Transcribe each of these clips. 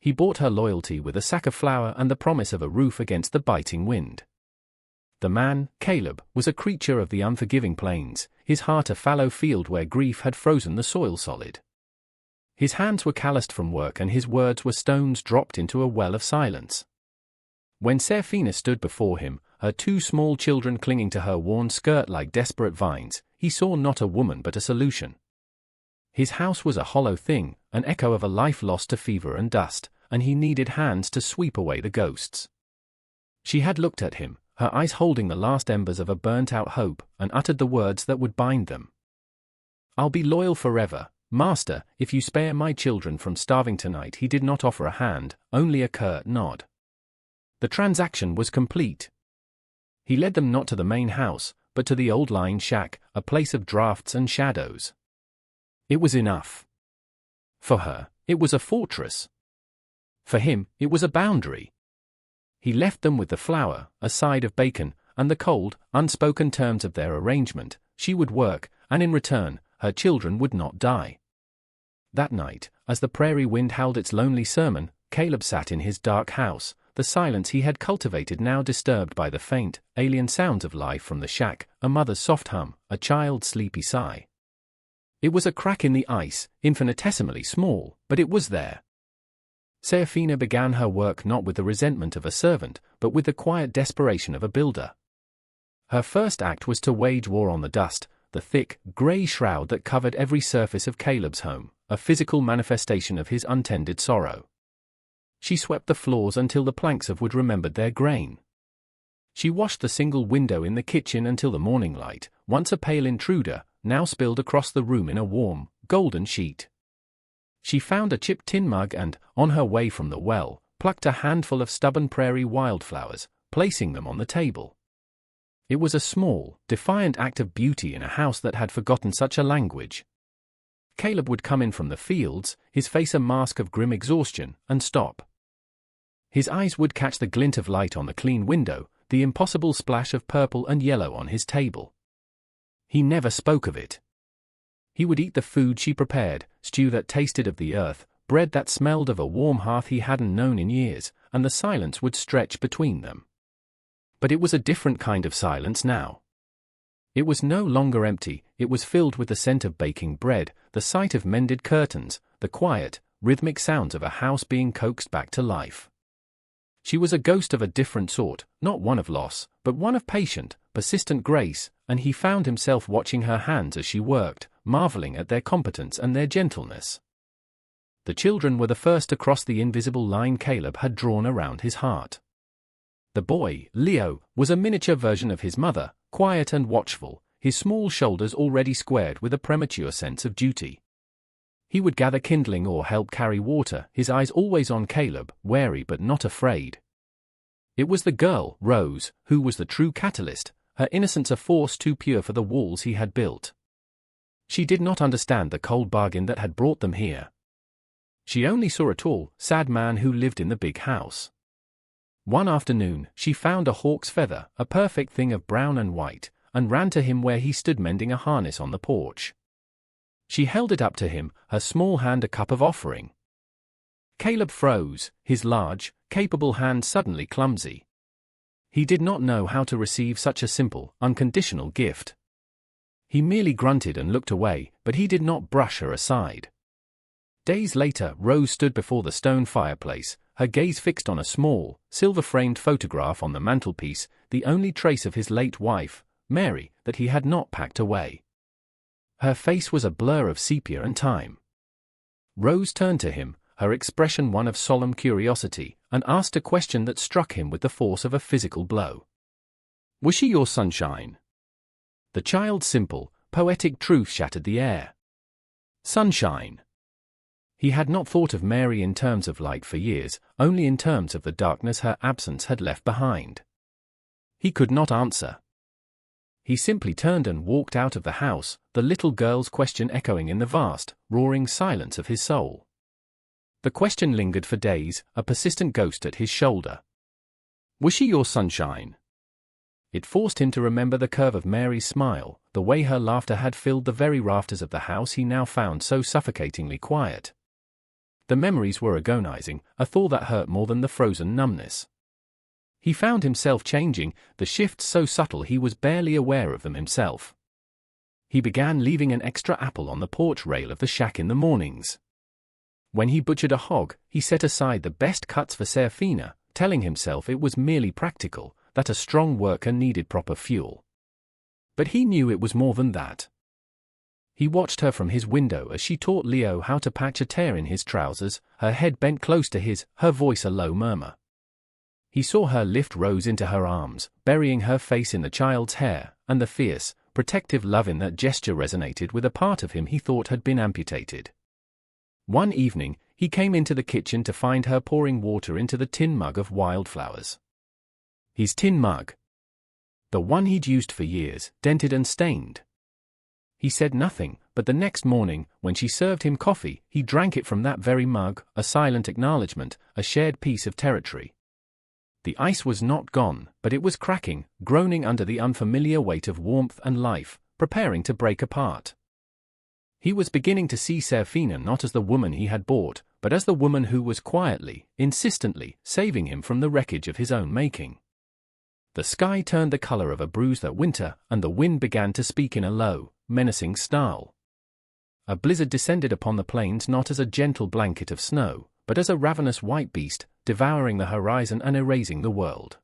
He bought her loyalty with a sack of flour and the promise of a roof against the biting wind. The man, Caleb, was a creature of the unforgiving plains, his heart a fallow field where grief had frozen the soil solid. His hands were calloused from work and his words were stones dropped into a well of silence. When Serafina stood before him, her two small children clinging to her worn skirt like desperate vines, he saw not a woman but a solution. His house was a hollow thing, an echo of a life lost to fever and dust, and he needed hands to sweep away the ghosts. She had looked at him, her eyes holding the last embers of a burnt-out hope, and uttered the words that would bind them. "I'll be loyal forever, Master, if you spare my children from starving tonight." He did not offer a hand, only a curt nod. The transaction was complete. He led them not to the main house, but to the old line shack, a place of drafts and shadows. It was enough. For her, it was a fortress. For him, it was a boundary. He left them with the flour, a side of bacon, and the cold, unspoken terms of their arrangement. She would work, and in return, her children would not die. That night, as the prairie wind howled its lonely sermon, Caleb sat in his dark house, the silence he had cultivated now disturbed by the faint, alien sounds of life from the shack, a mother's soft hum, a child's sleepy sigh. It was a crack in the ice, infinitesimally small, but it was there. Serafina began her work not with the resentment of a servant, but with the quiet desperation of a builder. Her first act was to wage war on the dust, the thick, grey shroud that covered every surface of Caleb's home, a physical manifestation of his untended sorrow. She swept the floors until the planks of wood remembered their grain. She washed the single window in the kitchen until the morning light, once a pale intruder, now spilled across the room in a warm, golden sheet. She found a chipped tin mug and, on her way from the well, plucked a handful of stubborn prairie wildflowers, placing them on the table. It was a small, defiant act of beauty in a house that had forgotten such a language. Caleb would come in from the fields, his face a mask of grim exhaustion, and stop. His eyes would catch the glint of light on the clean window, the impossible splash of purple and yellow on his table. He never spoke of it. He would eat the food she prepared, stew that tasted of the earth, bread that smelled of a warm hearth he hadn't known in years, and the silence would stretch between them. But it was a different kind of silence now. It was no longer empty, it was filled with the scent of baking bread, the sight of mended curtains, the quiet, rhythmic sounds of a house being coaxed back to life. She was a ghost of a different sort, not one of loss, but one of patient, persistent grace, and he found himself watching her hands as she worked, marveling at their competence and their gentleness. The children were the first to cross the invisible line Caleb had drawn around his heart. The boy, Leo, was a miniature version of his mother, quiet and watchful, his small shoulders already squared with a premature sense of duty. He would gather kindling or help carry water, his eyes always on Caleb, wary but not afraid. It was the girl, Rose, who was the true catalyst, her innocence a force too pure for the walls he had built. She did not understand the cold bargain that had brought them here. She only saw a tall, sad man who lived in the big house. One afternoon, she found a hawk's feather, a perfect thing of brown and white, and ran to him where he stood mending a harness on the porch. She held it up to him, her small hand a cup of offering. Caleb froze, his large, capable hand suddenly clumsy. He did not know how to receive such a simple, unconditional gift. He merely grunted and looked away, but he did not brush her aside. Days later, Rose stood before the stone fireplace, her gaze fixed on a small, silver-framed photograph on the mantelpiece, the only trace of his late wife, Mary, that he had not packed away. Her face was a blur of sepia and time. Rose turned to him, her expression one of solemn curiosity, and asked a question that struck him with the force of a physical blow. "Was she your sunshine?" The child's simple, poetic truth shattered the air. Sunshine. He had not thought of Mary in terms of light for years, only in terms of the darkness her absence had left behind. He could not answer. He simply turned and walked out of the house, the little girl's question echoing in the vast, roaring silence of his soul. The question lingered for days, a persistent ghost at his shoulder. "Was she your sunshine?" It forced him to remember the curve of Mary's smile, the way her laughter had filled the very rafters of the house he now found so suffocatingly quiet. The memories were agonizing, a thaw that hurt more than the frozen numbness. He found himself changing, the shifts so subtle he was barely aware of them himself. He began leaving an extra apple on the porch rail of the shack in the mornings. When he butchered a hog, he set aside the best cuts for Serafina, telling himself it was merely practical, that a strong worker needed proper fuel. But he knew it was more than that. He watched her from his window as she taught Leo how to patch a tear in his trousers, her head bent close to his, her voice a low murmur. He saw her lift Rose into her arms, burying her face in the child's hair, and the fierce, protective love in that gesture resonated with a part of him he thought had been amputated. One evening, he came into the kitchen to find her pouring water into the tin mug of wildflowers. His tin mug. The one he'd used for years, dented and stained. He said nothing, but the next morning, when she served him coffee, he drank it from that very mug, a silent acknowledgement, a shared piece of territory. The ice was not gone, but it was cracking, groaning under the unfamiliar weight of warmth and life, preparing to break apart. He was beginning to see Serafina not as the woman he had bought, but as the woman who was quietly, insistently, saving him from the wreckage of his own making. The sky turned the color of a bruise that winter, and the wind began to speak in a low, menacing snarl. A blizzard descended upon the plains not as a gentle blanket of snow, but as a ravenous white beast, devouring the horizon and erasing the world.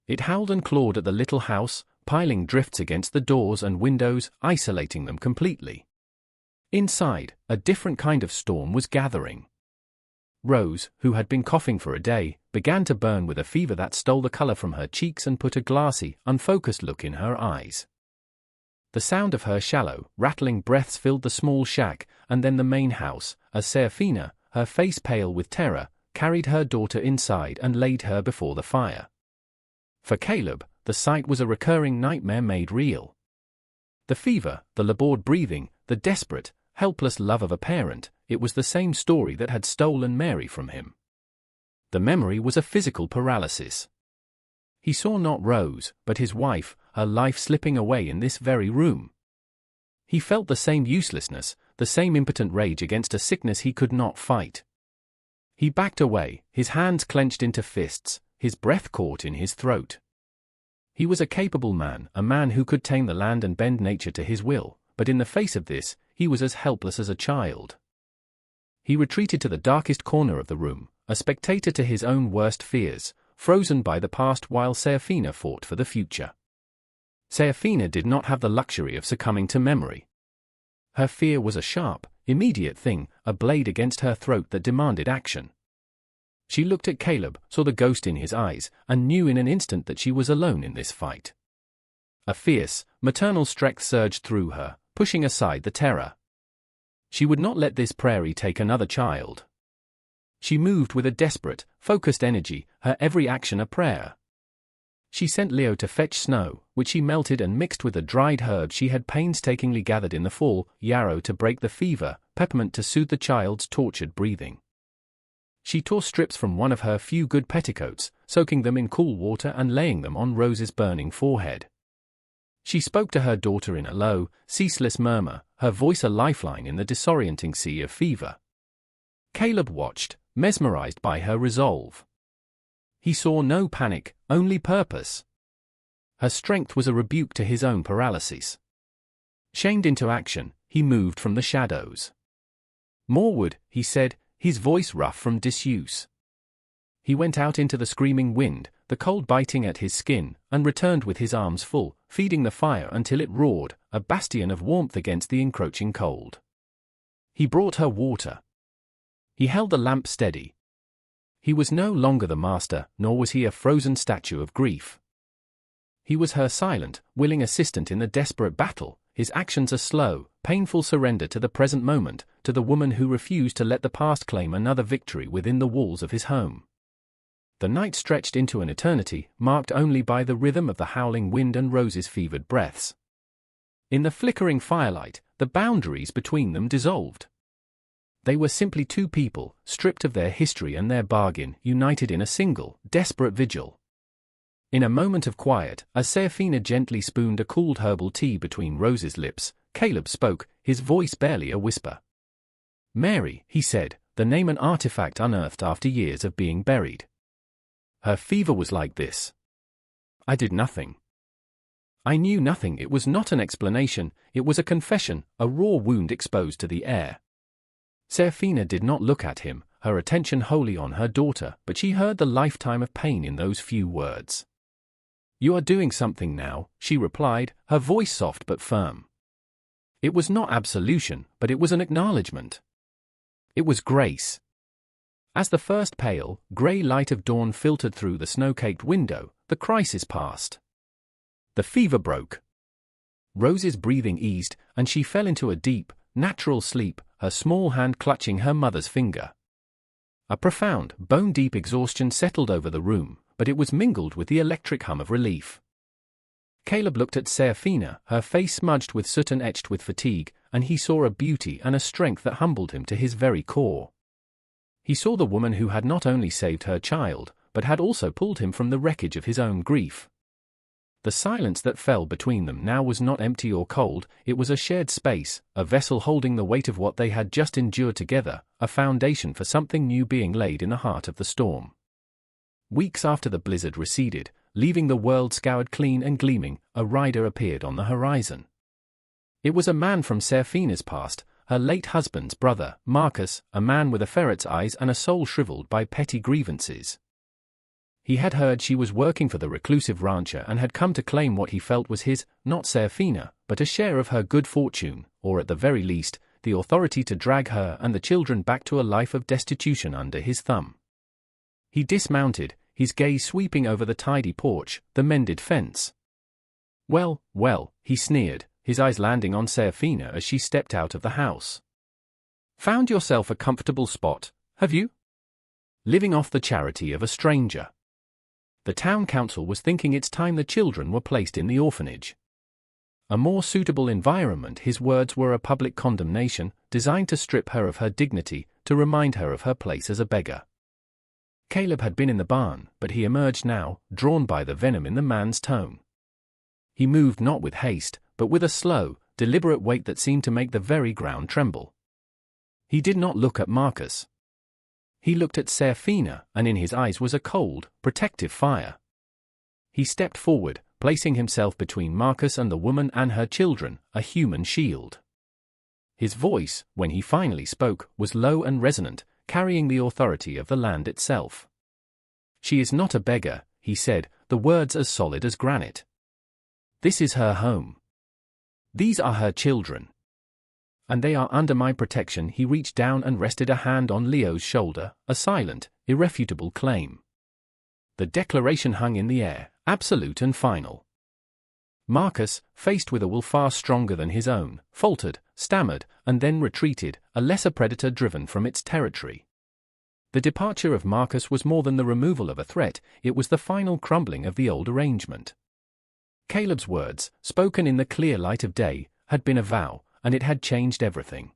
It howled and clawed at the little house, piling drifts against the doors and windows, isolating them completely. Inside, a different kind of storm was gathering. Rose, who had been coughing for a day, began to burn with a fever that stole the color from her cheeks and put a glassy, unfocused look in her eyes. The sound of her shallow, rattling breaths filled the small shack, and then the main house, as Serafina, her face pale with terror, carried her daughter inside and laid her before the fire. For Caleb, the sight was a recurring nightmare made real. The fever, the labored breathing, the desperate, helpless love of a parent, it was the same story that had stolen Mary from him. The memory was a physical paralysis. He saw not Rose, but his wife, her life slipping away in this very room. He felt the same uselessness, the same impotent rage against a sickness he could not fight. He backed away, his hands clenched into fists, his breath caught in his throat. He was a capable man, a man who could tame the land and bend nature to his will, but in the face of this, he was as helpless as a child. He retreated to the darkest corner of the room, a spectator to his own worst fears, frozen by the past while Serafina fought for the future. Serafina did not have the luxury of succumbing to memory. Her fear was a sharp, immediate thing, a blade against her throat that demanded action. She looked at Caleb, saw the ghost in his eyes, and knew in an instant that she was alone in this fight. A fierce, maternal strength surged through her, pushing aside the terror. She would not let this prairie take another child. She moved with a desperate, focused energy, her every action a prayer. She sent Leo to fetch snow, which she melted and mixed with the dried herbs she had painstakingly gathered in the fall, yarrow to break the fever, peppermint to soothe the child's tortured breathing. She tore strips from one of her few good petticoats, soaking them in cool water and laying them on Rose's burning forehead. She spoke to her daughter in a low, ceaseless murmur, her voice a lifeline in the disorienting sea of fever. Caleb watched, mesmerized by her resolve. He saw no panic, only purpose. Her strength was a rebuke to his own paralysis. Shamed into action, he moved from the shadows. "More wood," he said, his voice rough from disuse. He went out into the screaming wind, the cold biting at his skin, and returned with his arms full, feeding the fire until it roared, a bastion of warmth against the encroaching cold. He brought her water. He held the lamp steady. He was no longer the master, nor was he a frozen statue of grief. He was her silent, willing assistant in the desperate battle, his actions a slow, painful surrender to the present moment, to the woman who refused to let the past claim another victory within the walls of his home. The night stretched into an eternity, marked only by the rhythm of the howling wind and Rose's fevered breaths. In the flickering firelight, the boundaries between them dissolved. They were simply two people, stripped of their history and their bargain, united in a single, desperate vigil. In a moment of quiet, as Serafina gently spooned a cooled herbal tea between Rose's lips, Caleb spoke, his voice barely a whisper. "Mary," he said, the name an artifact unearthed after years of being buried. Her fever was like this. I did nothing. I knew nothing. It was not an explanation, it was a confession, a raw wound exposed to the air. Serafina did not look at him, her attention wholly on her daughter, but she heard the lifetime of pain in those few words. You are doing something now, she replied, her voice soft but firm. It was not absolution, but it was an acknowledgement. It was grace. As the first pale, grey light of dawn filtered through the snow-caked window, the crisis passed. The fever broke. Rose's breathing eased, and she fell into a deep, natural sleep, her small hand clutching her mother's finger. A profound, bone-deep exhaustion settled over the room, but it was mingled with the electric hum of relief. Caleb looked at Serafina, her face smudged with soot and etched with fatigue, and he saw a beauty and a strength that humbled him to his very core. He saw the woman who had not only saved her child, but had also pulled him from the wreckage of his own grief. The silence that fell between them now was not empty or cold, it was a shared space, a vessel holding the weight of what they had just endured together, a foundation for something new being laid in the heart of the storm. Weeks after the blizzard receded, leaving the world scoured clean and gleaming, a rider appeared on the horizon. It was a man from Serafina's past, her late husband's brother, Marcus, a man with a ferret's eyes and a soul shriveled by petty grievances. He had heard she was working for the reclusive rancher and had come to claim what he felt was his, not Serafina, but a share of her good fortune, or at the very least, the authority to drag her and the children back to a life of destitution under his thumb. He dismounted, his gaze sweeping over the tidy porch, the mended fence. Well, well, he sneered, his eyes landing on Serafina as she stepped out of the house. Found yourself a comfortable spot, have you? Living off the charity of a stranger. The town council was thinking it's time the children were placed in the orphanage. A more suitable environment, his words were a public condemnation, designed to strip her of her dignity, to remind her of her place as a beggar. Caleb had been in the barn, but he emerged now, drawn by the venom in the man's tone. He moved not with haste, but with a slow, deliberate weight that seemed to make the very ground tremble. He did not look at Marcus. He looked at Serafina, and in his eyes was a cold, protective fire. He stepped forward, placing himself between Marcus and the woman and her children, a human shield. His voice, when he finally spoke, was low and resonant, carrying the authority of the land itself. She is not a beggar, he said, the words as solid as granite. This is her home. These are her children. And they are under my protection. He reached down and rested a hand on Leo's shoulder, a silent, irrefutable claim. The declaration hung in the air, absolute and final. Marcus, faced with a will far stronger than his own, faltered, stammered, and then retreated, a lesser predator driven from its territory. The departure of Marcus was more than the removal of a threat, it was the final crumbling of the old arrangement. Caleb's words, spoken in the clear light of day, had been a vow, and it had changed everything.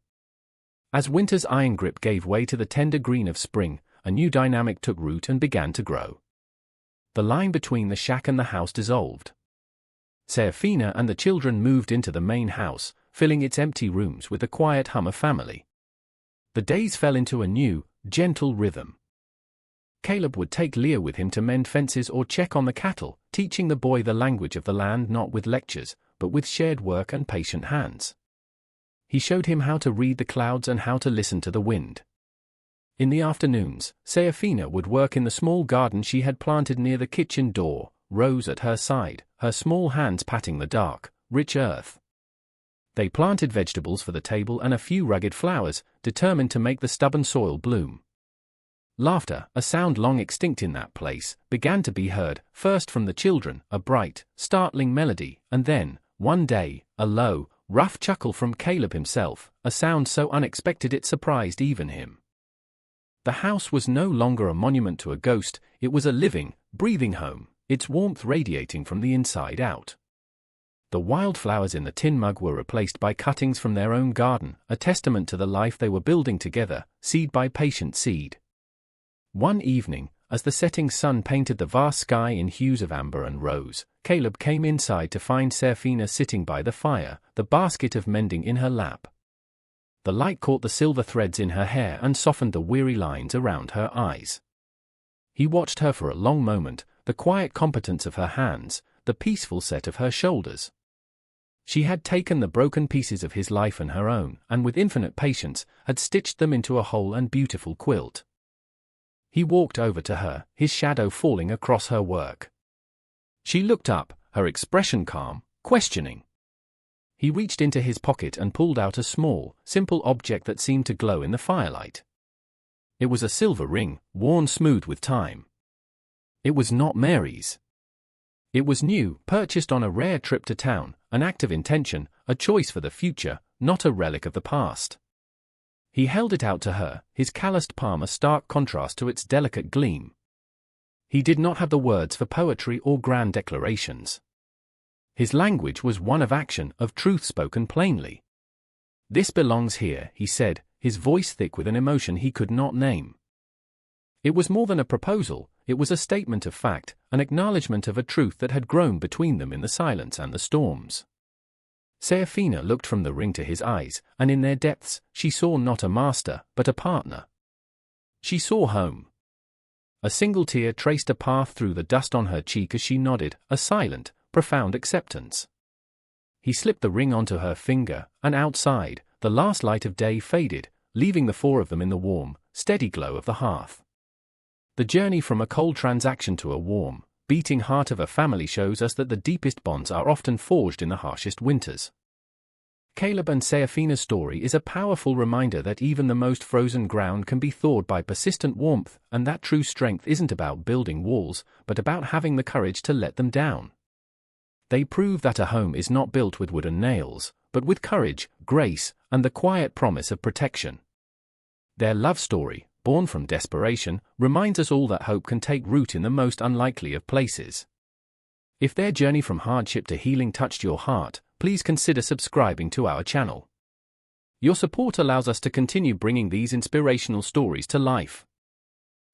As winter's iron grip gave way to the tender green of spring, a new dynamic took root and began to grow. The line between the shack and the house dissolved. Serafina and the children moved into the main house, filling its empty rooms with the quiet hum of family. The days fell into a new, gentle rhythm. Caleb would take Leo with him to mend fences or check on the cattle, teaching the boy the language of the land not with lectures, but with shared work and patient hands. He showed him how to read the clouds and how to listen to the wind. In the afternoons, Serafina would work in the small garden she had planted near the kitchen door, Rose at her side, her small hands patting the dark, rich earth. They planted vegetables for the table and a few rugged flowers, determined to make the stubborn soil bloom. Laughter, a sound long extinct in that place, began to be heard, first from the children, a bright, startling melody, and then, one day, a low, rough chuckle from Caleb himself, a sound so unexpected it surprised even him. The house was no longer a monument to a ghost, it was a living, breathing home, its warmth radiating from the inside out. The wildflowers in the tin mug were replaced by cuttings from their own garden, a testament to the life they were building together, seed by patient seed. One evening, as the setting sun painted the vast sky in hues of amber and rose, Caleb came inside to find Serafina sitting by the fire, the basket of mending in her lap. The light caught the silver threads in her hair and softened the weary lines around her eyes. He watched her for a long moment, the quiet competence of her hands, the peaceful set of her shoulders. She had taken the broken pieces of his life and her own, and with infinite patience, had stitched them into a whole and beautiful quilt. He walked over to her, his shadow falling across her work. She looked up, her expression calm, questioning. He reached into his pocket and pulled out a small, simple object that seemed to glow in the firelight. It was a silver ring, worn smooth with time. It was not Mary's. It was new, purchased on a rare trip to town, an act of intention, a choice for the future, not a relic of the past. He held it out to her, his calloused palm a stark contrast to its delicate gleam. He did not have the words for poetry or grand declarations. His language was one of action, of truth spoken plainly. "This belongs here," he said, his voice thick with an emotion he could not name. It was more than a proposal, it was a statement of fact, an acknowledgement of a truth that had grown between them in the silence and the storms. Serafina looked from the ring to his eyes, and in their depths, she saw not a master, but a partner. She saw home. A single tear traced a path through the dust on her cheek as she nodded, a silent, profound acceptance. He slipped the ring onto her finger, and outside, the last light of day faded, leaving the four of them in the warm, steady glow of the hearth. The journey from a cold transaction to a warm, beating heart of a family shows us that the deepest bonds are often forged in the harshest winters. Caleb and Serafina's story is a powerful reminder that even the most frozen ground can be thawed by persistent warmth, and that true strength isn't about building walls, but about having the courage to let them down. They prove that a home is not built with wooden nails, but with courage, grace, and the quiet promise of protection. Their love story, born from desperation, reminds us all that hope can take root in the most unlikely of places. If their journey from hardship to healing touched your heart, please consider subscribing to our channel. Your support allows us to continue bringing these inspirational stories to life.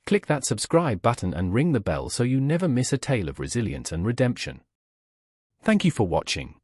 Click that subscribe button and ring the bell so you never miss a tale of resilience and redemption. Thank you for watching.